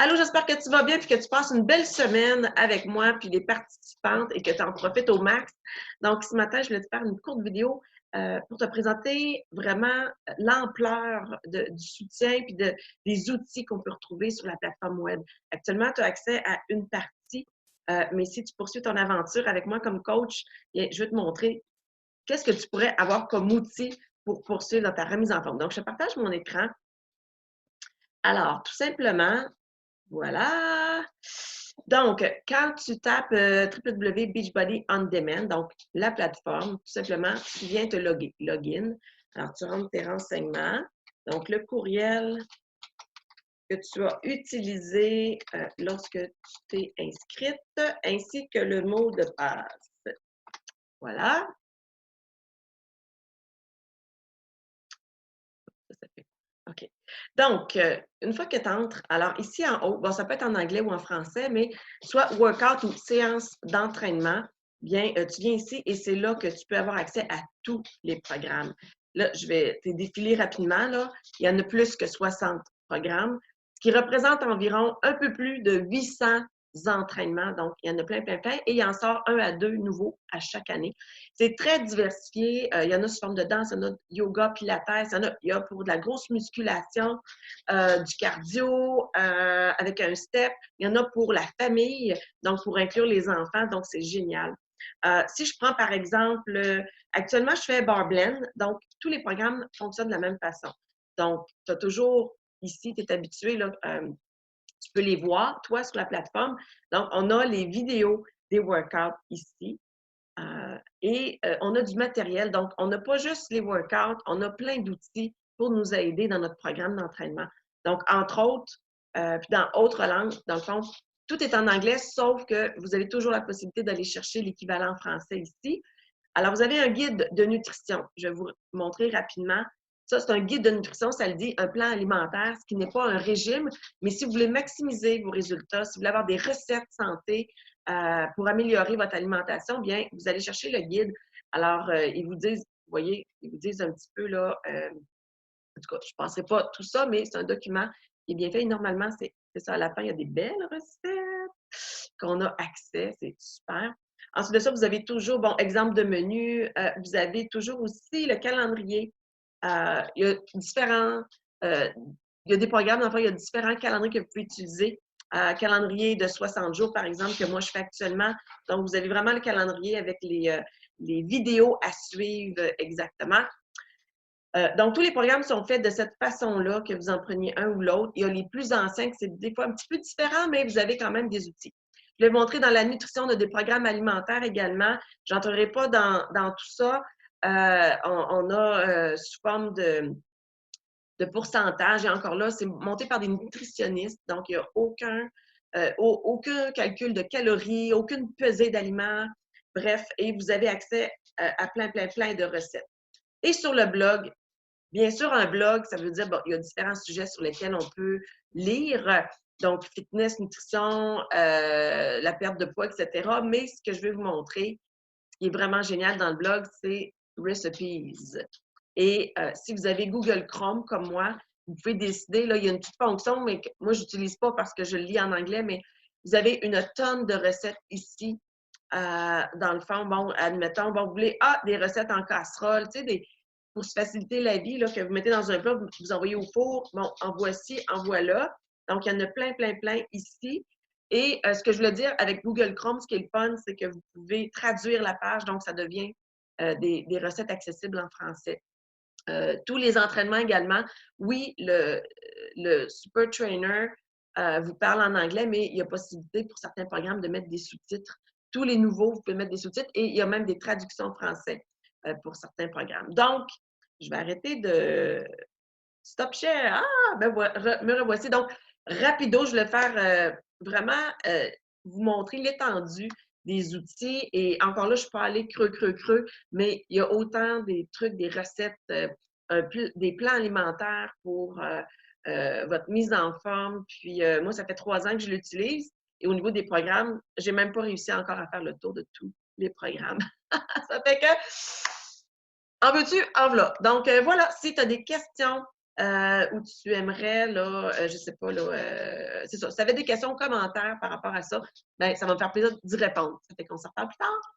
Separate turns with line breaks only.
Allô, j'espère que tu vas bien et que tu passes une belle semaine avec moi puis les participantes et que tu en profites au max. Donc, ce matin, je voulais te faire une courte vidéo pour te présenter vraiment l'ampleur du soutien puis des outils qu'on peut retrouver sur la plateforme web. Actuellement, tu as accès à une partie, mais si tu poursuis ton aventure avec moi comme coach, bien, je vais te montrer qu'est-ce que tu pourrais avoir comme outil pour poursuivre dans ta remise en forme. Donc, je te partage mon écran. Alors, tout simplement, voilà. Donc, quand tu tapes www.beachbody On Demand, donc la plateforme, tout simplement, tu viens te login. Alors, tu rentres tes renseignements. Donc, le courriel que tu as utilisé lorsque tu t'es inscrite, ainsi que le mot de passe. Voilà. Ça fait. OK. Donc, une fois que tu entres, alors ici en haut, bon, ça peut être en anglais ou en français, mais soit workout ou séance d'entraînement, bien, tu viens ici et c'est là que tu peux avoir accès à tous les programmes. Là, je vais te défiler rapidement, là. Il y en a plus que 60 programmes, ce qui représente environ un peu plus de 800 entraînements. Donc, il y en a plein, plein, plein, et il en sort 1 à 2 nouveaux à chaque année. C'est très diversifié. Il y en a sous forme de danse, il y en a de yoga, pilates, il y a pour de la grosse musculation, du cardio avec un step. Il y en a pour la famille, donc pour inclure les enfants, donc c'est génial. Si je prends par exemple, actuellement je fais Bar Blend, donc tous les programmes fonctionnent de la même façon. Donc, tu as toujours ici, tu es habitué, là, tu peux les voir, toi, sur la plateforme. Donc, on a les vidéos des workouts ici. On a du matériel. Donc, on n'a pas juste les workouts, on a plein d'outils pour nous aider dans notre programme d'entraînement. Donc, entre autres, puis dans autres langues, dans le fond, tout est en anglais, sauf que vous avez toujours la possibilité d'aller chercher l'équivalent français ici. Alors, vous avez un guide de nutrition. Je vais vous montrer rapidement. Ça, c'est un guide de nutrition, ça le dit, un plan alimentaire, ce qui n'est pas un régime, mais si vous voulez maximiser vos résultats, si vous voulez avoir des recettes santé pour améliorer votre alimentation, bien, vous allez chercher le guide. Alors, ils vous disent, vous voyez, ils vous disent un petit peu, là, en tout cas, je ne penserai pas tout ça, mais c'est un document qui est bien fait. Et normalement, c'est ça, à la fin, il y a des belles recettes qu'on a accès, c'est super. Ensuite de ça, vous avez toujours, bon, exemple de menu, vous avez toujours aussi le calendrier. Il y a différents, euh, il y a des programmes, enfin, il y a différents calendriers que vous pouvez utiliser. Calendrier de 60 jours, par exemple, que moi je fais actuellement. Donc, vous avez vraiment le calendrier avec les vidéos à suivre exactement. Donc, tous les programmes sont faits de cette façon-là, que vous en preniez un ou l'autre. Il y a les plus anciens, que c'est des fois un petit peu différent, mais vous avez quand même des outils. Je vais vous montrer dans la nutrition, on a des programmes alimentaires également. Je n'entrerai pas dans tout ça. On a sous forme de pourcentage, et encore là, c'est monté par des nutritionnistes, donc il n'y a aucun calcul de calories, aucune pesée d'aliments, bref, et vous avez accès à plein, plein, plein de recettes. Et sur le blog, bien sûr, un blog, ça veut dire, bon, il y a différents sujets sur lesquels on peut lire, donc fitness, nutrition, la perte de poids, etc. Mais ce que je vais vous montrer, ce qui est vraiment génial dans le blog, c'est Recipes. Et si vous avez Google Chrome comme moi, vous pouvez décider, là, il y a une petite fonction, mais que moi, je n'utilise pas parce que je le lis en anglais, mais vous avez une tonne de recettes ici. Dans le fond, bon, admettons, bon, vous voulez, des recettes en casserole, tu sais, pour se faciliter la vie, là, que vous mettez dans un plat, vous envoyez au four, bon, en voici, en voilà. Donc, il y en a plein, plein, plein ici. Et ce que je veux dire avec Google Chrome, ce qui est le fun, c'est que vous pouvez traduire la page, donc ça devient des recettes accessibles en français. Tous les entraînements également. Oui, le Super Trainer vous parle en anglais, mais il y a possibilité pour certains programmes de mettre des sous-titres. Tous les nouveaux, vous pouvez mettre des sous-titres et il y a même des traductions français pour certains programmes. Donc, je vais arrêter de stop share. Ah, ben me revoici. Donc, rapido, je vais faire vraiment vous montrer l'étendue des outils. Et encore là, je peux aller creux, mais il y a autant des trucs, des recettes, des plans alimentaires pour votre mise en forme. Puis moi, ça fait 3 ans que je l'utilise. Et au niveau des programmes, j'ai même pas réussi encore à faire le tour de tous les programmes. Ça fait que, en veux-tu, en voilà. Donc voilà, si tu as des questions, ou tu aimerais, là, je sais pas, là, c'est ça. Si tu avais des questions, commentaires par rapport à ça, ben ça va me faire plaisir d'y répondre. Ça fait qu'on se reparle plus tard.